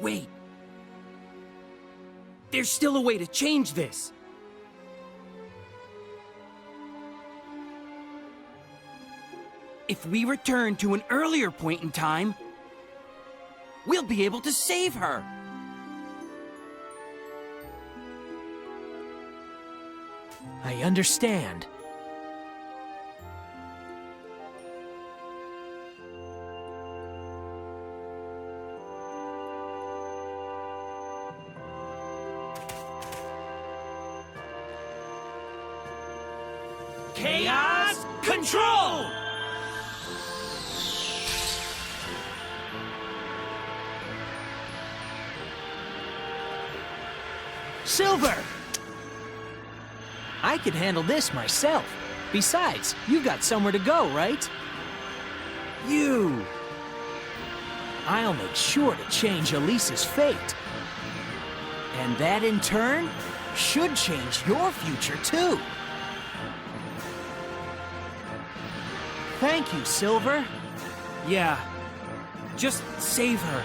Wait. There's still a way to change this. If we return to an earlier point in time, we'll be able to save her. I understand. Chaos Control! Silver! I could handle this myself. Besides, you've got somewhere to go, right? You! I'll make sure to change Elise's fate. And that, in turn, should change your future, too. Thank you, Silver. Yeah, just save her.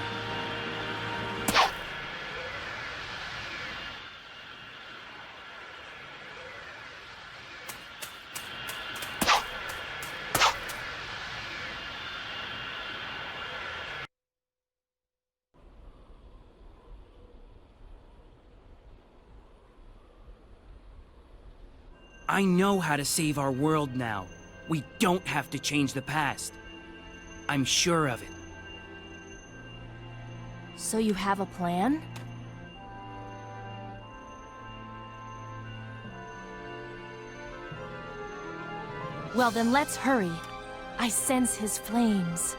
I know how to save our world now. We don't have to change the past. I'm sure of it. So you have a plan? Well then, let's hurry. I sense his flames.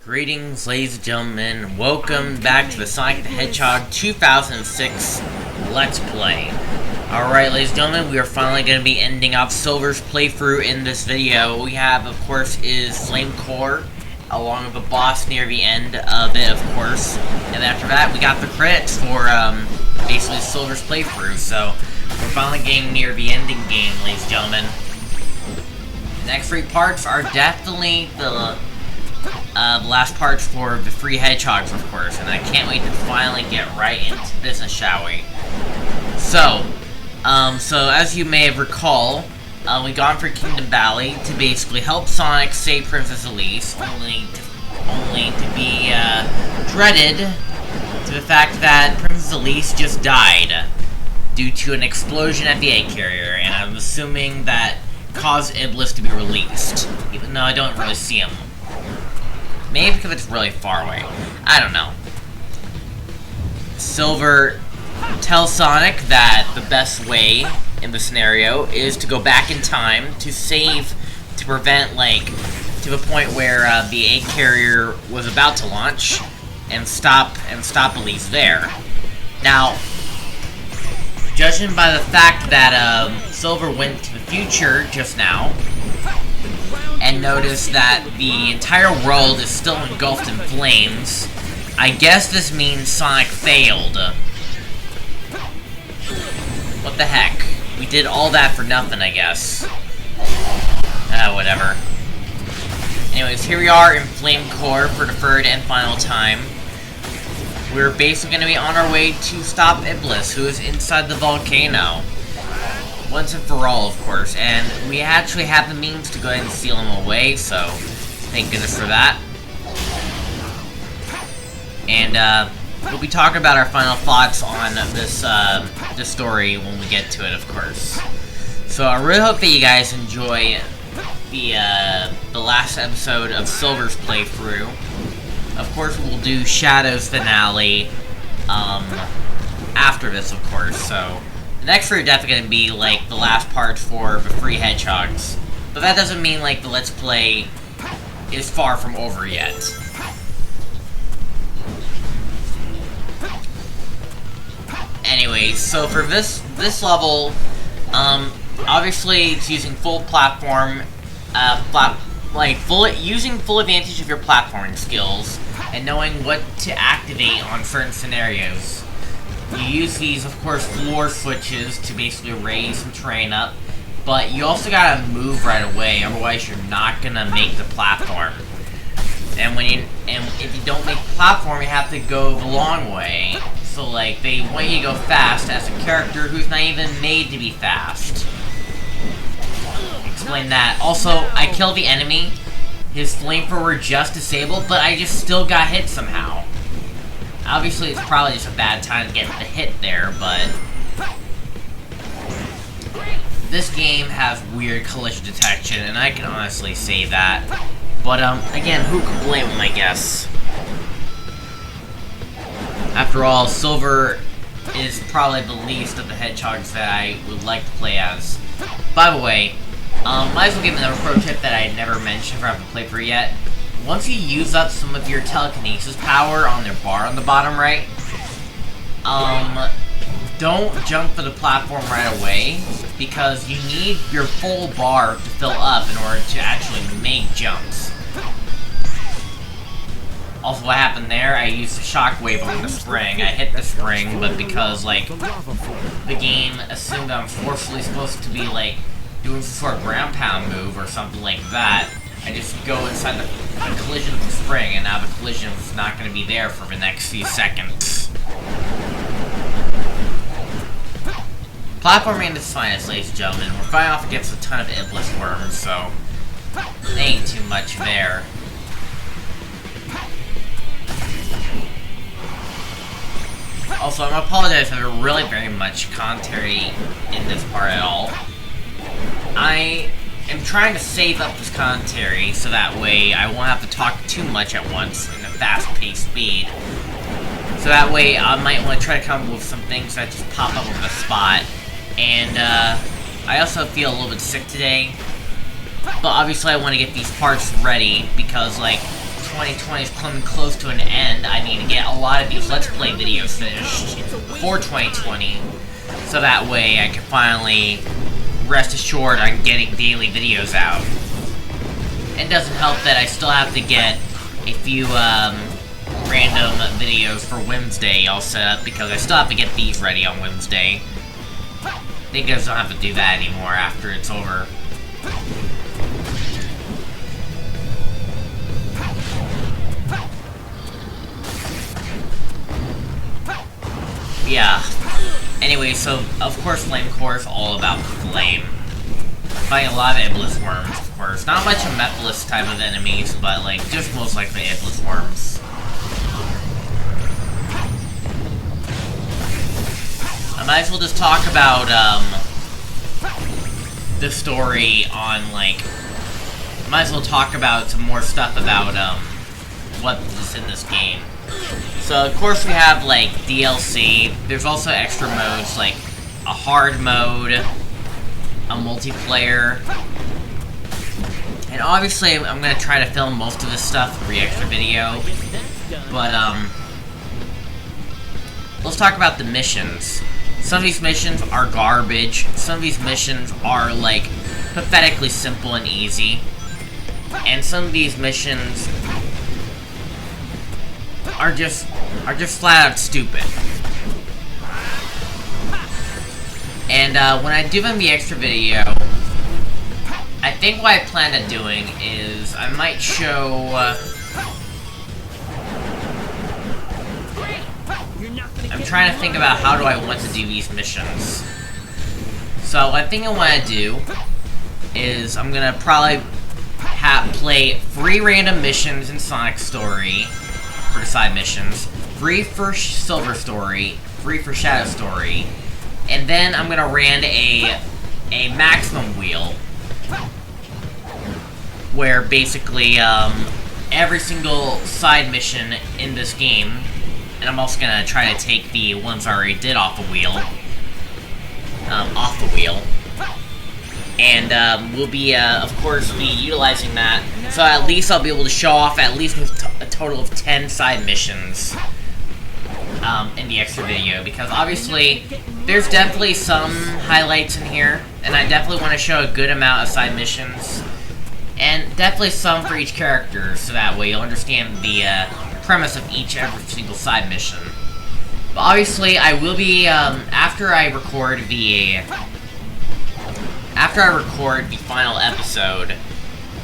Greetings, ladies and gentlemen. Welcome back to the Sonic the Hedgehog 2006 Let's Play. Alright, ladies and gentlemen, we are finally going to be ending off Silver's playthrough in this video. What we have, of course, is Flame Core, along with a boss near the end of it, of course. And after that, we got the credits for, basically Silver's playthrough. So, we're finally getting near the ending game, ladies and gentlemen. The next three parts are definitely the last parts for the three hedgehogs, of course, and I can't wait to finally get right into business, shall we? So as you may have recalled, we gone for Kingdom Valley to basically help Sonic save Princess Elise, only to be dreaded to the fact that Princess Elise just died due to an explosion at the egg carrier, and I'm assuming that caused Iblis to be released, even though I don't really see him. Maybe because it's really far away. I don't know. Silver tells Sonic that the best way in the scenario is to go back in time to prevent, like, to the point where the egg carrier was about to launch and stop Elise there. Now, judging by the fact that Silver went to the future just now and noticed that the entire world is still engulfed in flames, I guess this means Sonic failed. What the heck? We did all that for nothing, I guess. Whatever. Anyways, here we are in Flame Core for the third and final time. We're basically going to be on our way to stop Iblis, who is inside the volcano. Once and for all, of course, and we actually have the means to go ahead and seal him away, so thank goodness for that. And we'll be talking about our final thoughts on this story when we get to it, of course. So I really hope that you guys enjoy the last episode of Silver's playthrough. Of course, we'll do Shadow's finale after this, of course, so the next three are definitely going to be, like, the last part for the three hedgehogs. But that doesn't mean, like, the Let's Play is far from over yet. Anyways, so for this level, obviously it's using full platform using full advantage of your platforming skills and knowing what to activate on certain scenarios. You use these, of course, floor switches to basically raise some terrain up, but you also gotta move right away, otherwise you're not gonna make the platform. And if you don't make the platform, you have to go the long way. So like they want you to go fast as a character who's not even made to be fast. Explain that. Also, I killed the enemy. His flamethrower just disabled, but I just still got hit somehow. Obviously, it's probably just a bad time to get the hit there, but this game has weird collision detection, and I can honestly say that. But again, who could blame him, I guess? After all, Silver is probably the least of the Hedgehogs that I would like to play as. By the way, might as well give another pro tip that I never mentioned if I haven't played for it yet. Once you use up some of your telekinesis power on their bar on the bottom right, don't jump for the platform right away, because you need your full bar to fill up in order to actually make jumps. Also, what happened there, I used a shockwave on the spring. I hit the spring, but because, like, the game assumed I'm forcefully supposed to be, like, doing some sort of ground pound move or something like that, I just go inside the collision of the spring, and now the collision is not going to be there for the next few seconds. Platforming is finest, ladies and gentlemen. We're fighting off against a ton of Iblis worms, so there ain't too much there. Also, I'm gonna apologize for really very much commentary in this part at all. I am trying to save up this commentary so that way I won't have to talk too much at once in a fast-paced speed. So that way I might want to try to come up with some things that just pop up on the spot. And I also feel a little bit sick today. But obviously I want to get these parts ready because, like, 2020 is coming close to an end. I need to get a lot of these Let's Play videos finished before 2020. So that way I can finally rest assured on getting daily videos out. It doesn't help that I still have to get a few random videos for Wednesday all set up because I still have to get these ready on Wednesday. I think I just don't have to do that anymore after it's over. Yeah. Anyway, so, of course, Flame Core is all about flame. Fighting a lot of Iblis worms, of course. Not much of Mephiles type of enemies, but, like, just most likely Iblis worms. I might as well just talk about, the story on, like... Might as well talk about some more stuff about, what is in this game. So, of course, we have, like, DLC. There's also extra modes, like a hard mode, a multiplayer. And obviously, I'm going to try to film most of this stuff for the extra video. But, let's talk about the missions. Some of these missions are garbage. Some of these missions are, like, pathetically simple and easy. And some of these missions are just flat out stupid. And when I do them the extra video, I think what I plan on doing is I might show I'm trying to think about how do I want to do these missions. So I think I want to do is I'm gonna probably play 3 random missions in Sonic Story for the side missions, 3 for Silver Story, 3 for Shadow Story, and then I'm gonna run a maximum wheel where basically every single side mission in this game, and I'm also gonna try to take the ones I already did off the wheel, and we'll be, of course, be utilizing that. So at least I'll be able to show off at least a total of 10 side missions in the extra video. Because obviously, there's definitely some highlights in here, and I definitely want to show a good amount of side missions. And definitely some for each character, so that way you'll understand the premise of every single side mission. But obviously, I will be, after I record the final episode,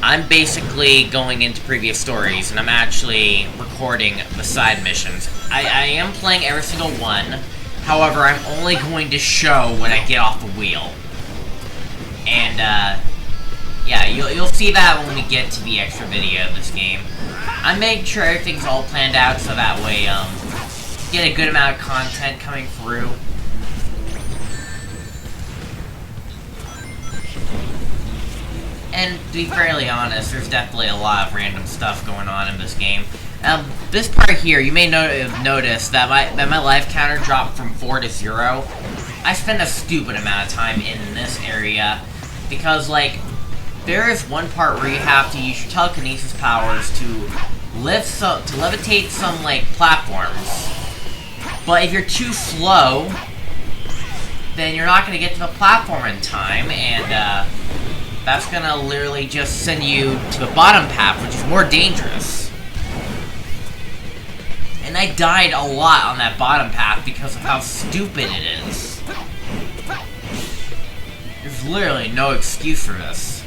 I'm basically going into previous stories, and I'm actually recording the side missions. I am playing every single one, however, I'm only going to show when I get off the wheel. And, yeah, you'll see that when we get to the extra video of this game. I'm making sure everything's all planned out, so that way, get a good amount of content coming through. And to be fairly honest, there's definitely a lot of random stuff going on in this game. This part here, you may notice that my life counter dropped from 4 to 0. I spent a stupid amount of time in this area, because, like, there is one part where you have to use your telekinesis powers to levitate some, like, platforms. But if you're too slow, then you're not going to get to the platform in time, and, that's gonna literally just send you to the bottom path, which is more dangerous. And I died a lot on that bottom path because of how stupid it is. There's literally no excuse for this.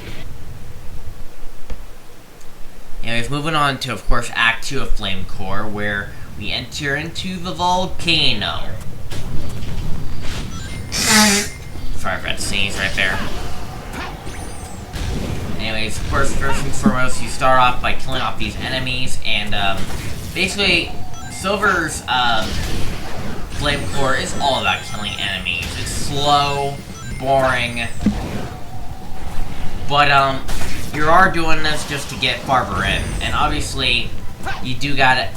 Anyways, moving on to, of course, Act 2 of Flame Core, where we enter into the volcano. Sorry for that sneeze right there. Anyways, of course, first and foremost, you start off by killing off these enemies, and, basically, Silver's, Flame Core is all about killing enemies. It's slow, boring, but, you are doing this just to get farther in, and obviously, you do gotta,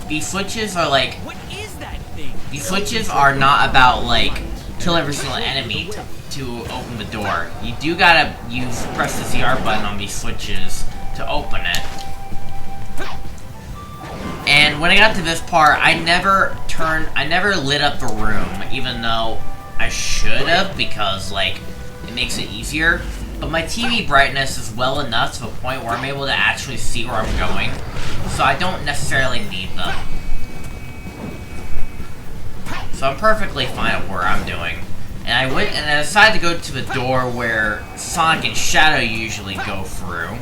these switches are like, What is that thing? these switches are not about, like, kill every single enemy to open the door. You do gotta press the ZR button on these switches to open it. And when I got to this part, I never lit up the room, even though I should have, because, like, it makes it easier. But my TV brightness is well enough to the point where I'm able to actually see where I'm going, so I don't necessarily need them. So I'm perfectly fine at where I'm doing. And I decided to go to the door where Sonic and Shadow usually go through.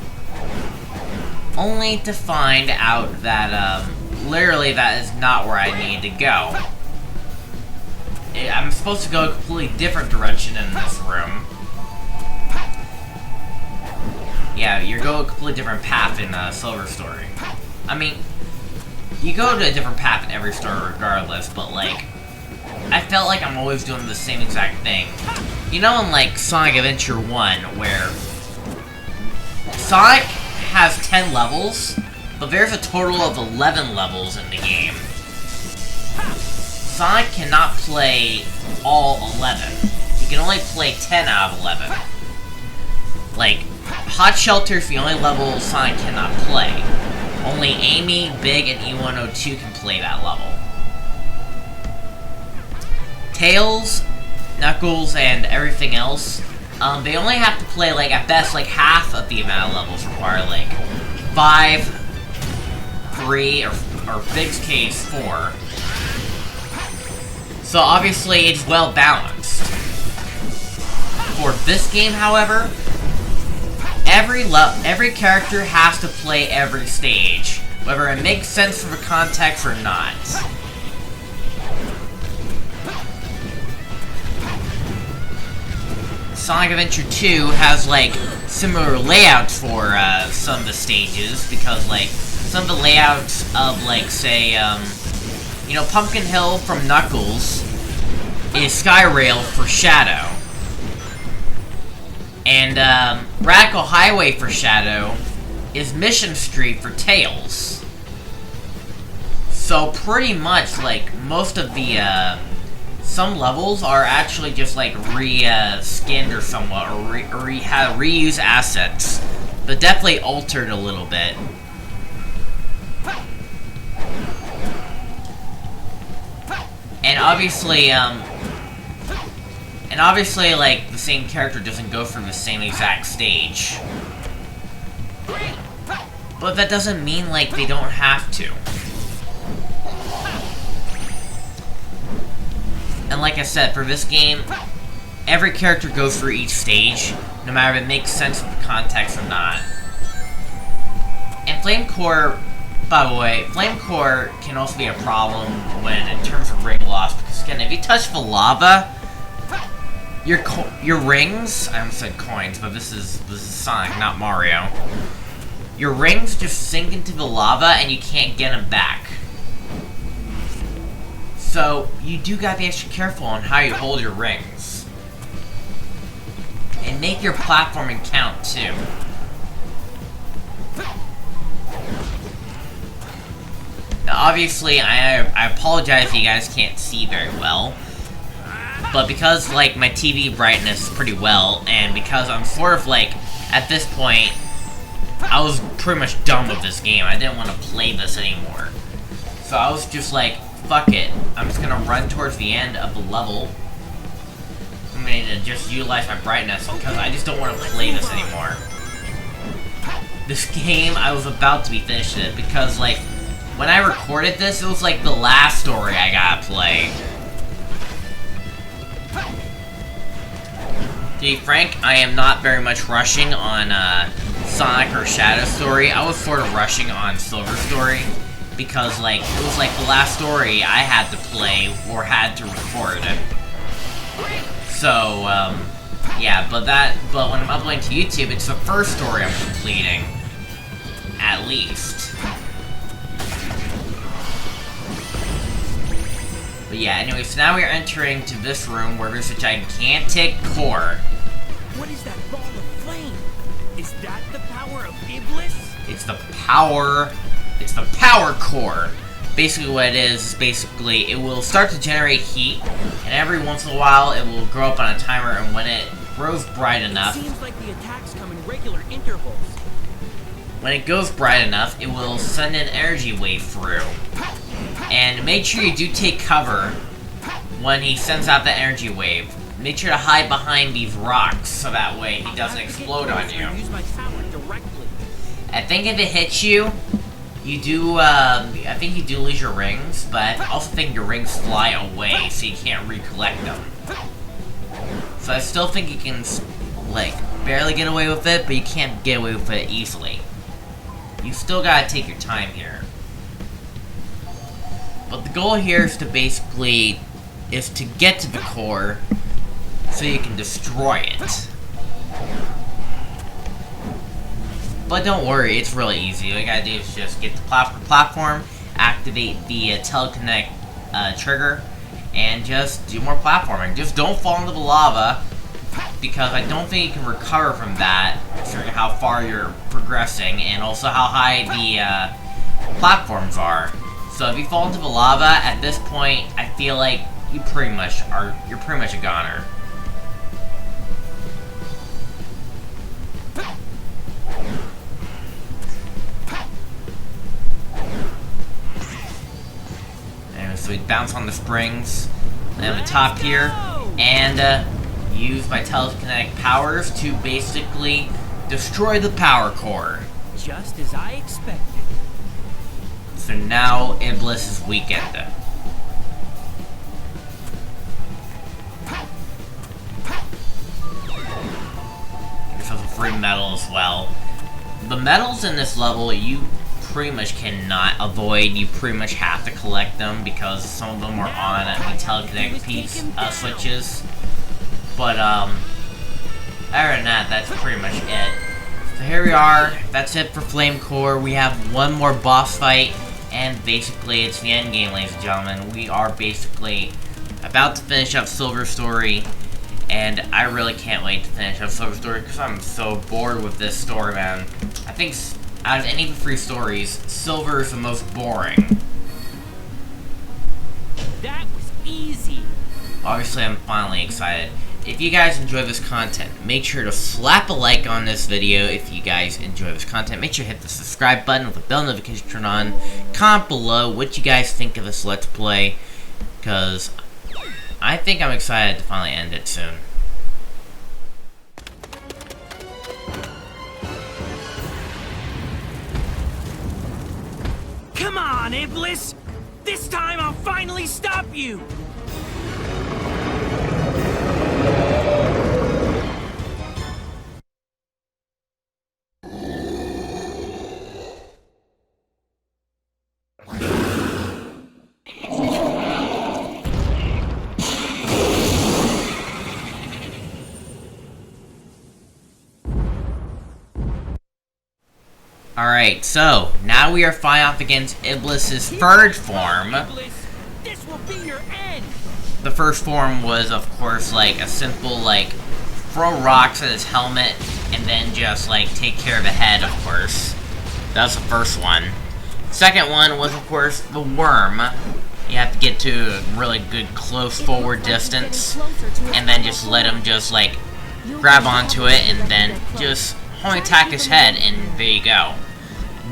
Only to find out that, literally that is not where I need to go. I'm supposed to go a completely different direction in this room. Yeah, you go a completely different path in Silver Story. I mean, you go to a different path in every story regardless, but, like, I felt like I'm always doing the same exact thing. You know, in, like, Sonic Adventure 1, where Sonic has 10 levels, but there's a total of 11 levels in the game. Sonic cannot play all 11. He can only play 10 out of 11. Like, Hot Shelter is the only level Sonic cannot play. Only Amy, Big, and E102 can play that level. Tails, Knuckles, and everything else, they only have to play, like, at best, like, half of the amount of levels required, like, 5, 3, or Big's case, 4. So, obviously, it's well balanced. For this game, however, every character has to play every stage, whether it makes sense for the context or not. Sonic Adventure 2 has, like, similar layouts for, some of the stages, because, like, some of the layouts of, like, say, you know, Pumpkin Hill from Knuckles is Skyrail for Shadow. And, Radical Highway for Shadow is Mission Street for Tails. So, pretty much, like, most of the, some levels are actually just, like, re-skinned or somewhat, or have reused assets, but definitely altered a little bit. And obviously, like, the same character doesn't go through the same exact stage. But that doesn't mean, like, they don't have to. And like I said, for this game, every character goes through each stage, no matter if it makes sense in the context or not. And Flame Core, by the way, Flame Core can also be a problem when, in terms of ring loss, because again, if you touch the lava, your rings, I almost said coins, but this is Sonic, not Mario. Your rings just sink into the lava and you can't get them back. So, you do gotta be extra careful on how you hold your rings. And make your platforming count, too. Now, obviously, I apologize if you guys can't see very well. But because, like, my TV brightness is pretty well, and because I'm sort of, like, at this point, I was pretty much done with this game. I didn't want to play this anymore. So I was just like, fuck it. I'm just gonna run towards the end of the level. I'm gonna just utilize my brightness because I just don't want to play this anymore. This game, I was about to be finished it because, like, when I recorded this, it was like the last story I gotta play. To be frank, I am not very much rushing on Sonic or Shadow Story. I was sort of rushing on Silver Story because, like, it was like the last story I had to play or had to record. So, yeah, but when I'm uploading to YouTube, it's the first story I'm completing. At least. But yeah, anyway, so now we are entering to this room where there's a gigantic core. What is that ball of flame? Is that the power of Iblis? It's the power core. Basically what it is basically it will start to generate heat, and every once in a while it will grow up on a timer, and when it grows bright enough... It seems like the attacks come in regular intervals. When it goes bright enough, it will send an energy wave through. And make sure you do take cover when he sends out the energy wave. Make sure to hide behind these rocks so that way he doesn't explode on you. I think if it hits you, you do, I think you do lose your rings, but I also think your rings fly away so you can't recollect them. So I still think you can, like, barely get away with it, but you can't get away with it easily. You still gotta take your time here. But the goal here is to basically, is to get to the core so you can destroy it. But don't worry, it's really easy. All you gotta do is just get the platform, activate the teleconnect trigger, and just do more platforming. Just don't fall into the lava, because I don't think you can recover from that, considering how far you're progressing, and also how high the platforms are. So if you fall into the lava, at this point, I feel like you're pretty much a goner. Anyway, so we bounce on the springs, and on the top here, and use my telekinetic powers to basically destroy the power core. Just as I expected. So now Iblis is weakened. There's also free metal as well. The metals in this level you pretty much cannot avoid. You pretty much have to collect them because some of them are on the telekinetic piece switches. But other than that, that's pretty much it. So here we are. That's it for Flame Core. We have one more boss fight. And basically, it's the end game, ladies and gentlemen. We are basically about to finish up Silver Story, and I really can't wait to finish up Silver Story because I'm so bored with this story, man. I think out of any of the 3 stories, Silver is the most boring. That was easy. Obviously, I'm finally excited. If you guys enjoy this content, make sure to slap a like on this video. If you guys enjoy this content, make sure to hit the subscribe button with the bell notification turned on. Comment below what you guys think of this Let's Play, because I think I'm excited to finally end it soon. Come on, Iblis! This time I'll finally stop you! Alright, so, now we are fighting off against Iblis's third form. Iblis, this will be your end! The first form was, of course, like, a simple, like, throw rocks at his helmet, and then just, like, take care of the head, of course. That was the first one. Second one was, of course, the worm. You have to get to a really good close forward distance, and then just let him just, like, grab onto it, and then just only attack his head, and there you go.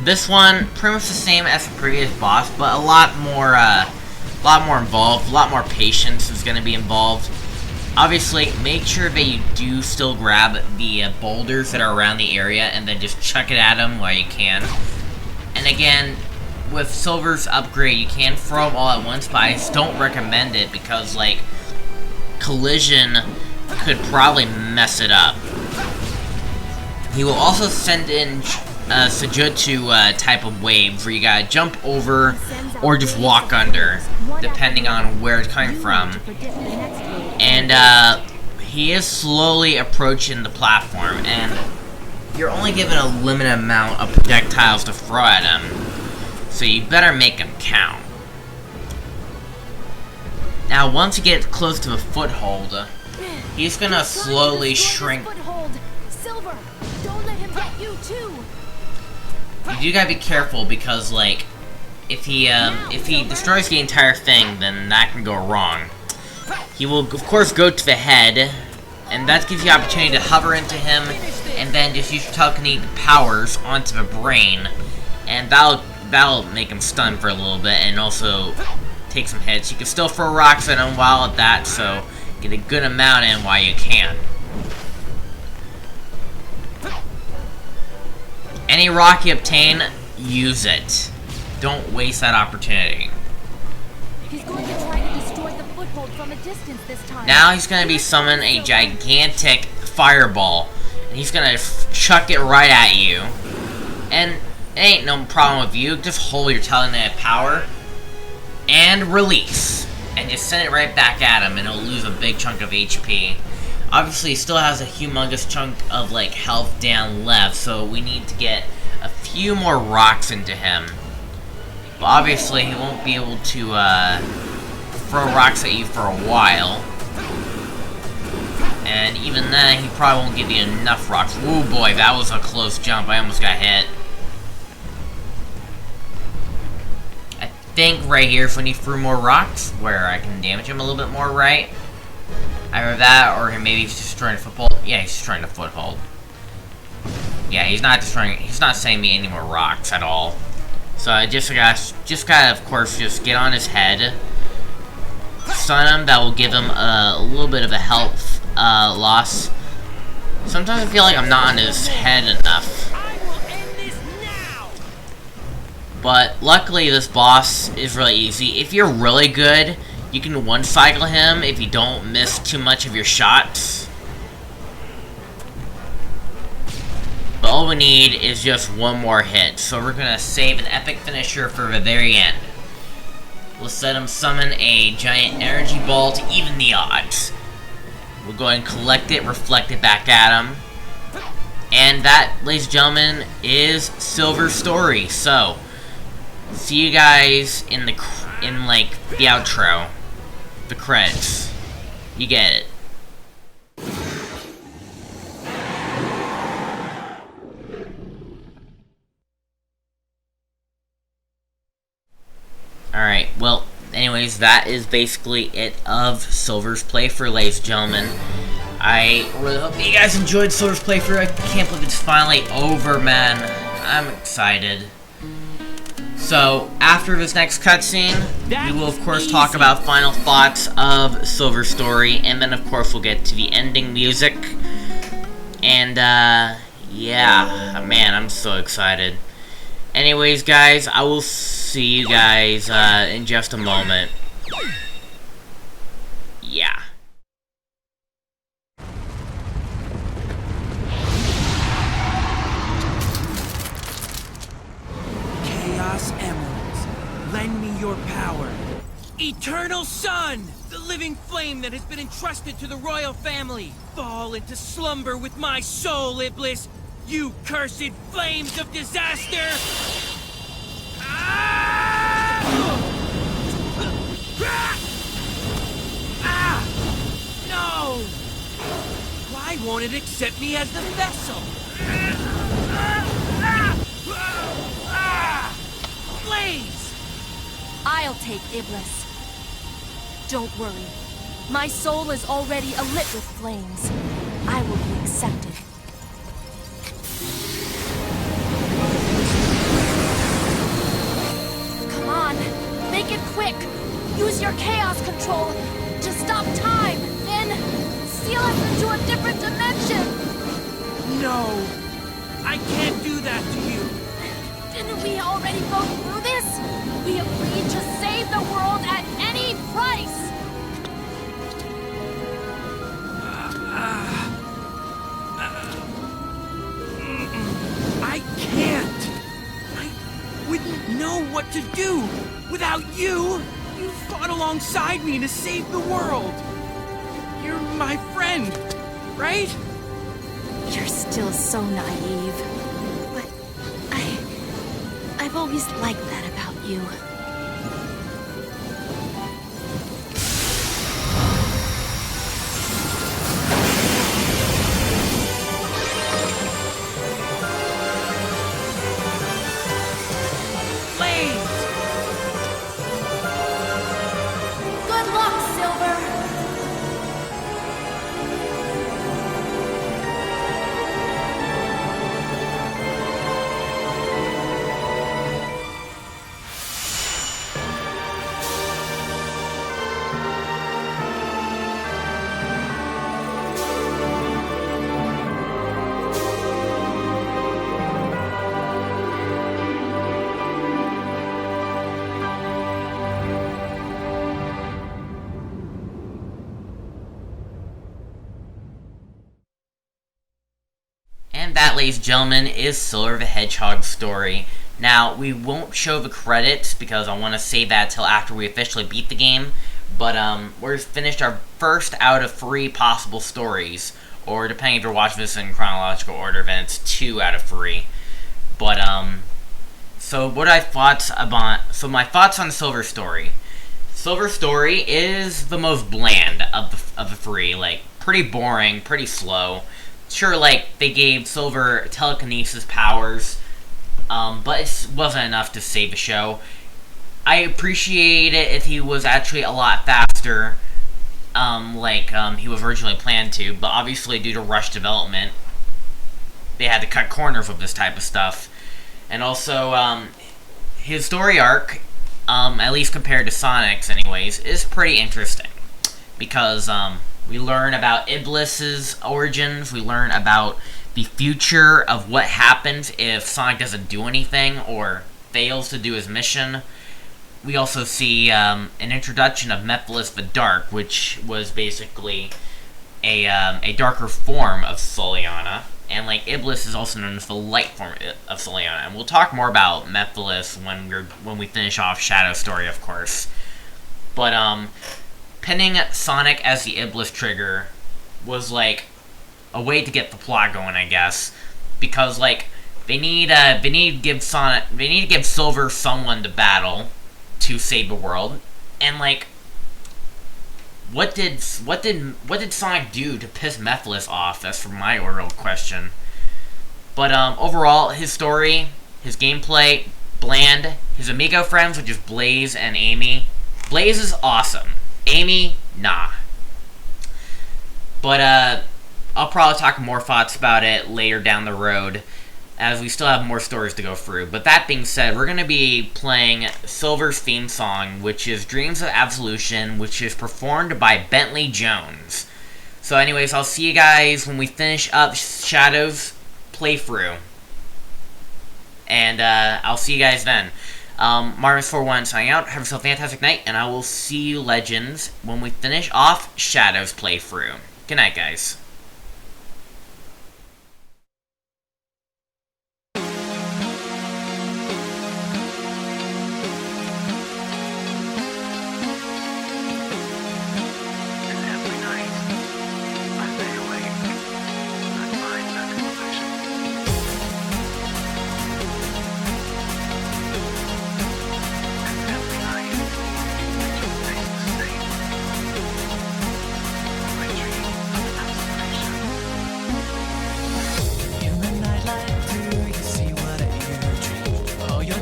This one, pretty much the same as the previous boss, but a lot more involved, a lot more patience is going to be involved. Obviously, make sure that you do still grab the boulders that are around the area, and then just chuck it at him while you can. And again, with Silver's upgrade, you can throw them all at once, but I just don't recommend it, because, like, collision could probably mess it up. He will also send in Sujutsu type of waves where you gotta jump over or just walk under, depending on where it's coming from. And he is slowly approaching the platform, and you're only given a limited amount of projectiles to throw at him, so you better make them count. Now, once you get close to the foothold, he's gonna slowly shrink. Silver, don't let him get you too. You do gotta be careful, because, like, if he destroys the entire thing, then that can go wrong. He will, of course, go to the head, and that gives you the opportunity to hover into him, and then just use telekinetic powers onto the brain, and that'll make him stun for a little bit, and also take some hits. You can still throw rocks at him while at that, so get a good amount in while you can. Any rock you obtain, use it. Don't waste that opportunity. He's going to try to destroy the foothold from a distance this time. Now he's going to be summoning a gigantic fireball, and he's going to chuck it right at you. And it ain't no problem with you. Just hold your telekinetic power and release, and just send it right back at him, and he'll lose a big chunk of HP. Obviously, he still has a humongous chunk of, like, health down left, so we need to get a few more rocks into him. But obviously, he won't be able to, throw rocks at you for a while. And even then, he probably won't give you enough rocks. Ooh, boy, that was a close jump. I almost got hit. I think right here is when he threw more rocks, where I can damage him a little bit more, right? Either that, or maybe he's destroying the foothold. Yeah, he's destroying the foothold. Yeah, he's not sending me any more rocks at all. So I just gotta, of course, just get on his head, stun him. That will give him a little bit of a health loss. Sometimes I feel like I'm not on his head enough. But luckily, this boss is really easy. If you're really good, you can one-cycle him if you don't miss too much of your shots. But all we need is just one more hit. So we're gonna save an epic finisher for the very end. Let's let him summon a giant energy ball to even the odds. We'll go ahead and collect it, reflect it back at him. And that, ladies and gentlemen, is Silver's story. So, see you guys in the outro. The credits. You get it. Alright, well, anyways, that is basically it of Silver's playthrough, ladies and gentlemen. I really hope you guys enjoyed Silver's playthrough. I can't believe it's finally over, man. I'm excited. So, after this next cutscene, we will of course talk about final thoughts of Silver's story, and then of course we'll get to the ending music. And, yeah, man, I'm so excited. Anyways, guys, I will see you guys in just a moment. Yeah. Chaos Emeralds, lend me your power. Eternal Sun, the living flame that has been entrusted to the royal family. Fall into slumber with my soul, Iblis, you cursed flames of disaster! Ah! Ah! No! Why won't it accept me as the vessel? Blaze! I'll take Iblis. Don't worry. My soul is already alit with flames. I will be accepted. Come on, make it quick. Use your chaos control to stop time. Then seal us into a different dimension. No! I can't do that to you! Didn't we already go through this? We agreed to save the world at any price! I can't! I wouldn't know what to do without you! You fought alongside me to save the world! You're my friend, right? You're still so naive. But I've always liked that about you. Good luck, Silver! And that, ladies and gentlemen, is Silver the Hedgehog's story. Now, we won't show the credits because I want to save that till after we officially beat the game. But we've finished our first out of 3 possible stories, or depending if you're watching this in chronological order, then it's 2 out of 3. But so what I thought about, so my thoughts on Silver's story. Silver's story is the most bland of the 3, like pretty boring, pretty slow. Sure, like, they gave Silver telekinesis powers, but it wasn't enough to save the show. I appreciate it if he was actually a lot faster, he was originally planned to, but obviously due to rush development, they had to cut corners with this type of stuff. And also, his story arc, at least compared to Sonic's anyways, is pretty interesting. Because, we learn about Iblis's origins, we learn about the future of what happens if Sonic doesn't do anything or fails to do his mission. We also see an introduction of Mephiles the Dark, which was basically a darker form of Soliana. And like Iblis is also known as the light form of Soliana. And we'll talk more about Mephiles when we finish off Shadow's story, of course. But pinning Sonic as the Iblis trigger was like a way to get the plot going, I guess, because like they need to give Silver someone to battle to save the world, and like what did Sonic do to piss Mephiles off? That's for my real question. But overall, his story, his gameplay, bland. His amigo friends, which is Blaze and Amy. Blaze is awesome. Amy, nah. But, I'll probably talk more thoughts about it later down the road, as we still have more stories to go through. But that being said, we're going to be playing Silver's theme song, which is Dreams of Absolution, which is performed by Bentley Jones. So anyways, I'll see you guys when we finish up Shadow's playthrough. and I'll see you guys then. mardiman641 signing out. Have yourself a fantastic night, and I will see you, Legends, when we finish off Shadow's playthrough. Good night, guys.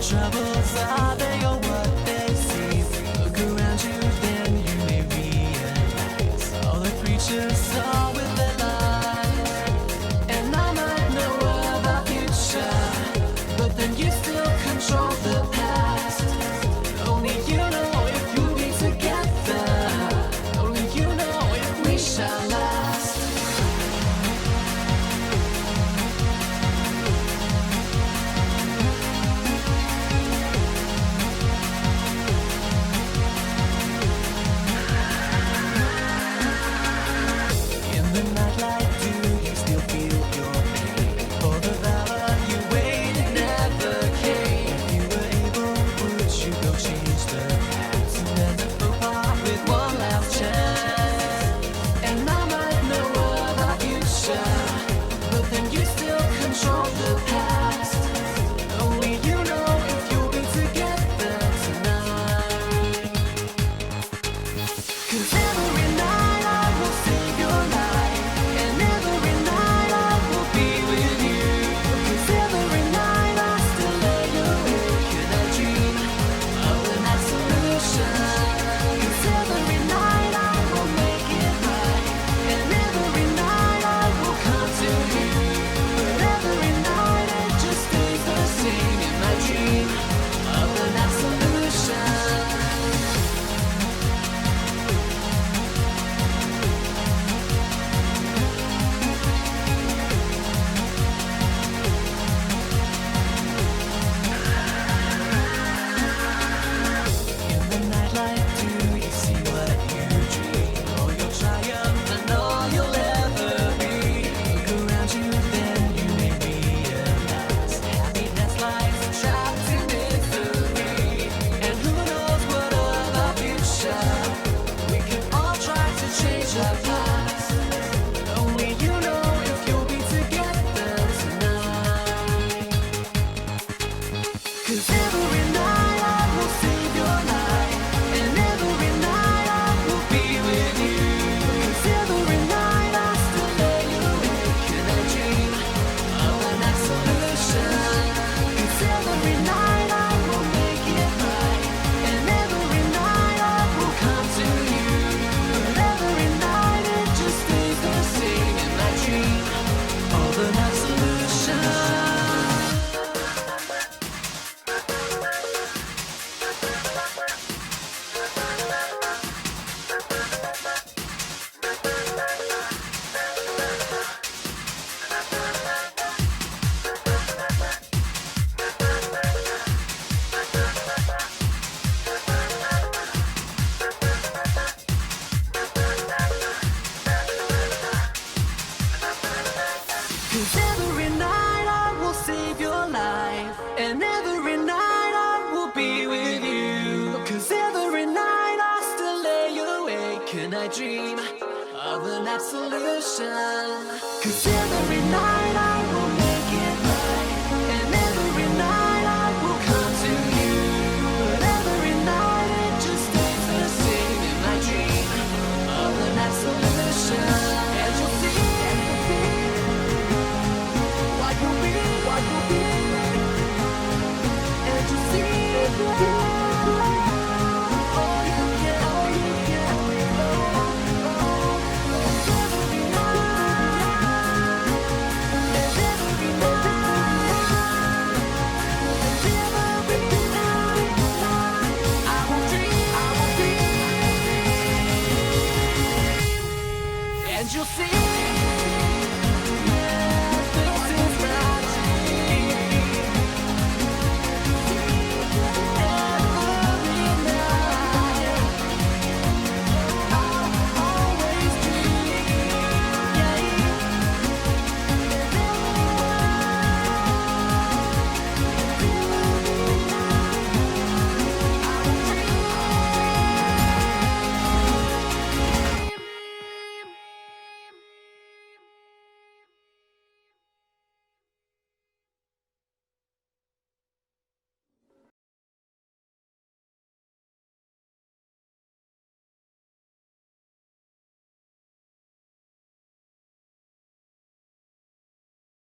Troubles are they or what they see? Look around you, then you may realize all the creatures are with their lives. And I might know about future, but then you still control the past. Only you know if you'll be together. Only you know if we shall last. Dream of an absolution. 'Cause every night